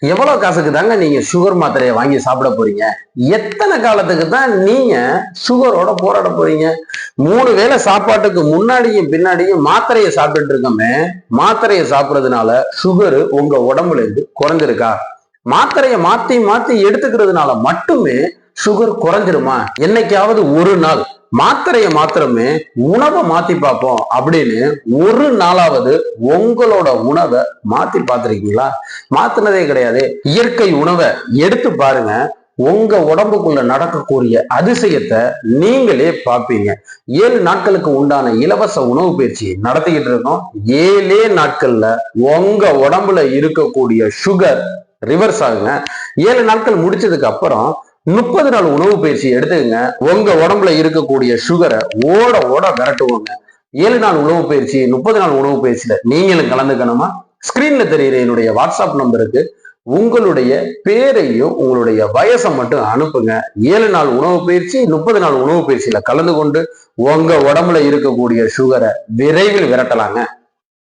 எவ்வளவு காசுக்கு தாங்க நீங்க சுகர் மாத்திரையை வாங்கி சாப்பிட போறீங்க? எத்தனை காலத்துக்கு தான் நீங்க சுகரோட போராட போறீங்க? 3 வேளை சாப்பாட்டுக்கு முன்னாடியும் பின்னாடியும் மாத்திரையை சாப்பிட்டுட்டு இருக்கோமே, மாத்திரையை சாப்பிடுறதுனால சுகர் உங்க உடம்புல இருந்து குறைஞ்சிருக்கா? மாத்திரையை மாத்தி மாத்தி எடுத்துக்கிறதுனால மட்டுமே சுகர் குறைஞ்சிருமா? என்னைக்காவது ஒரு நாள் மாத்திரையை மாத்திரமே உணவை மாத்தி பார்ப்போம் அப்படின்னு ஒரு நாளாவது உங்களோட உணவை மாத்தி பார்த்திருக்கீங்களா? மாத்தினதே கிடையாது. இயற்கை உணவை எடுத்து பாருங்க, உங்க உடம்புக்குள்ள நடக்கக்கூடிய அதிசயத்தை நீங்களே பார்ப்பீங்க. 7 நாட்களுக்கு உண்டான இலவச உணவு பயிற்சி நடத்திக்கிட்டு இருக்கோம். 7 நாட்கள்ல உங்க உடம்புல இருக்கக்கூடிய சுகர் ரிவர்ஸ் ஆகுங்க. 7 நாட்கள் முடிச்சதுக்கு அப்புறம் 30 நாள் உணவு பயிற்சி எடுத்துக்கங்க. உங்க உடம்புல இருக்கக்கூடிய சுகரை ஓட ஓட விரட்டுவாங்க. 7 நாள் உணவு பயிற்சி, 30 நாள் உணவு பயிற்சியில நீங்களும் கலந்துக்கணுமா? ஸ்கிரீன்ல தெரியுற என்னுடைய வாட்ஸ்அப் நம்பருக்கு உங்களுடைய பேரையும் உங்களுடைய வயசை மட்டும் அனுப்புங்க. 7 நாள் உணவு பயிற்சி, 30 நாள் உணவு பயிற்சியில கலந்து கொண்டு உங்க உடம்புல இருக்கக்கூடிய சுகரை விரைவில் விரட்டலாங்க.